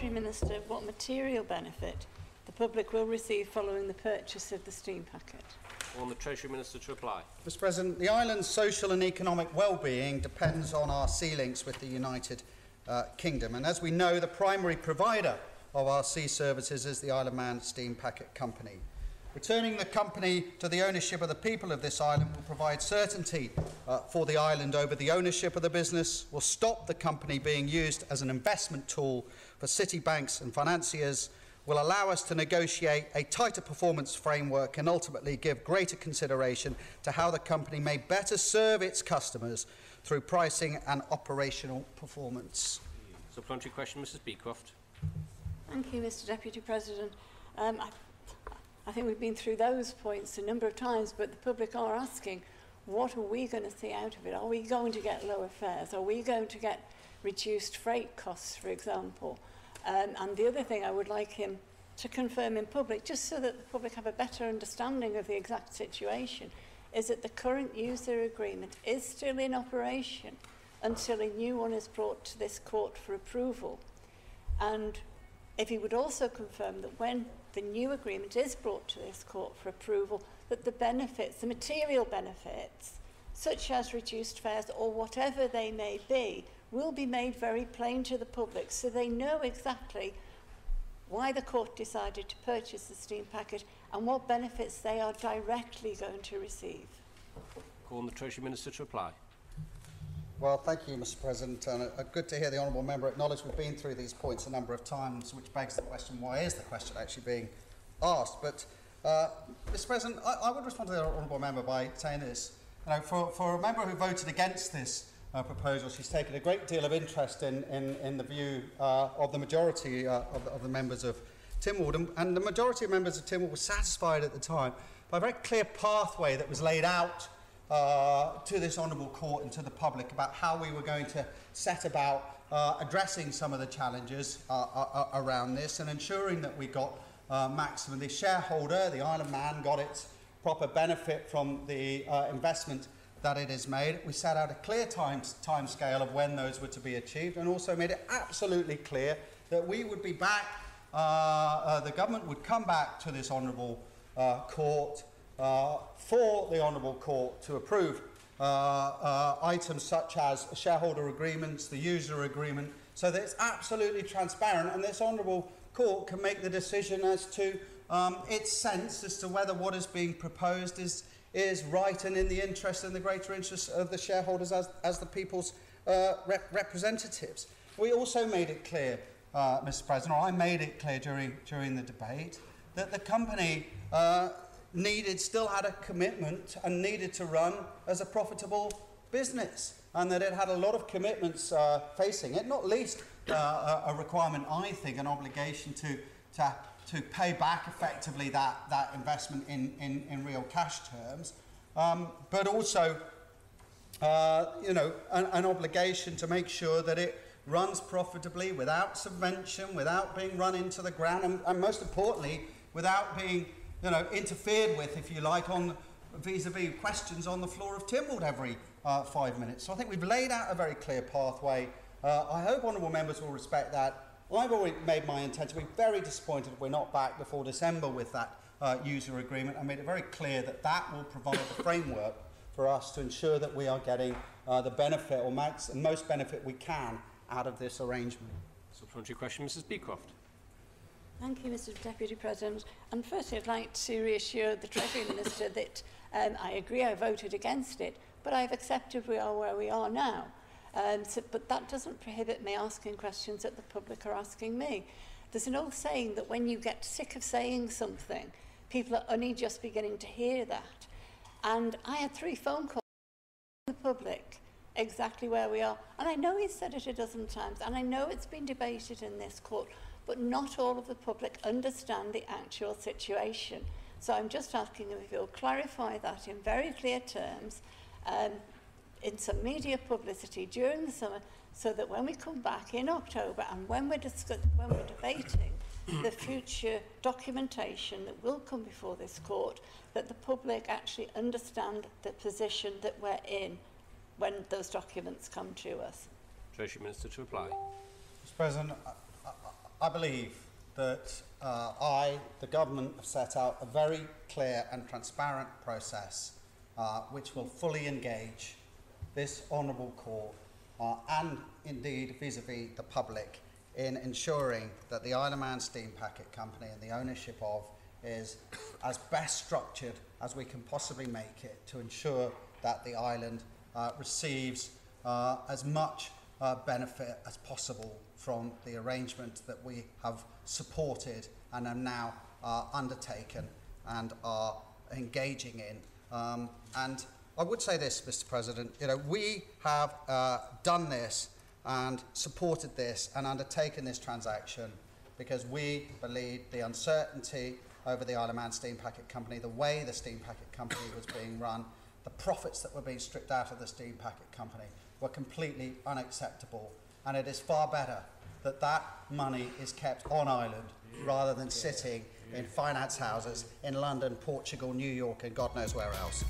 Treasury Minister what material benefit the public will receive following the purchase of the steam packet? On the Treasury Minister to reply. Mr. President, the island's social and economic well-being depends on our sea links with the United Kingdom, and as we know, the primary provider of our sea services is the Isle of Man Steam Packet Company. Returning the company to the ownership of the people of this island will provide certainty for the island over the ownership of the business, will stop the company being used as an investment tool for city banks and financiers, will allow us to negotiate a tighter performance framework and ultimately give greater consideration to how the company may better serve its customers through pricing and operational performance. Supplementary question, Mrs. Beecroft. Thank you, Mr. Deputy President. I think we've been through those points a number of times, but the public are asking, what are we going to see out of it? Are we going to get lower fares? Are we going to get reduced freight costs, for example? And the other thing I would like him to confirm in public, just so that the public have a better understanding of the exact situation, is that the current user agreement is still in operation until a new one is brought to this court for approval. And if he would also confirm that when the new agreement is brought to this court for approval, that the benefits, the material benefits, such as reduced fares or whatever they may be, will be made very plain to the public so they know exactly why the court decided to purchase the steam packet and what benefits they are directly going to receive. Call on the Treasury Minister to reply. Well, thank you, Mr. President. And good to hear the honourable member acknowledge we've been through these points a number of times, which begs the question, why is the question actually being asked? But, Mr. President, I would respond to the honourable member by saying this. You know, for a member who voted against this proposal, she's taken a great deal of interest in the view of the majority of the members of Tynwald. And the majority of members of Tynwald were satisfied at the time by a very clear pathway that was laid out to this honourable court and to the public about how we were going to set about addressing some of the challenges around this and ensuring that we got maximum. The shareholder, the Isle of Man, got its proper benefit from the investment that it has made. We set out a clear time scale of when those were to be achieved, and also made it absolutely clear that we would be back, the government would come back to this honourable court for the honourable court to approve items such as shareholder agreements, the user agreement, so that it's absolutely transparent and this honourable court can make the decision as to its sense as to whether what is being proposed is right and in the interest and the greater interest of the shareholders as the people's representatives. We also made it clear, Mr. President, or I made it clear during the debate, that the company still had a commitment and needed to run as a profitable business, and that it had a lot of commitments facing it, not least a requirement, I think, an obligation to pay back effectively that investment in real cash terms, but also an obligation to make sure that it runs profitably without subvention, without being run into the ground, and most importantly, without being interfered with, if you like, on vis-a-vis questions on the floor of Tynwald every 5 minutes. So I think we've laid out a very clear pathway. I hope honourable members will respect that. I've already made my intent to be very disappointed if we're not back before December with that user agreement. I made it very clear that that will provide the framework for us to ensure that we are getting the benefit or most benefit we can out of this arrangement. Supplementary question, Mrs. Beecroft. Thank you, Mr. Deputy President. And firstly, I'd like to reassure the Treasury Minister that I agree I voted against it, but I've accepted we are where we are now. But that doesn't prohibit me asking questions that the public are asking me. There's an old saying that when you get sick of saying something, people are only just beginning to hear that. And I had 3 phone calls from the public exactly where we are. And I know he's said it a dozen times, and I know it's been debated in this court, but not all of the public understand the actual situation. So I'm just asking him if he'll clarify that in very clear terms, in some media publicity during the summer, so that when we come back in October and when we're debating the future documentation that will come before this court, that the public actually understand the position that we're in when those documents come to us. Treasury Minister to reply. Mr. President, I believe that the government, have set out a very clear and transparent process which will fully engage this honourable court and indeed vis-à-vis the public in ensuring that the Isle of Man Steam Packet Company and the ownership of is as best structured as we can possibly make it to ensure that the island receives as much benefit as possible from the arrangement that we have supported and are now undertaken and are engaging in. And I would say this, Mr. President, we have done this and supported this and undertaken this transaction because we believe the uncertainty over the Isle of Man Steam Packet Company, the way the Steam Packet Company was being run, the profits that were being stripped out of the Steam Packet Company were completely unacceptable. And it is far better that that money is kept on island rather than sitting in finance houses in London, Portugal, New York and God knows where else.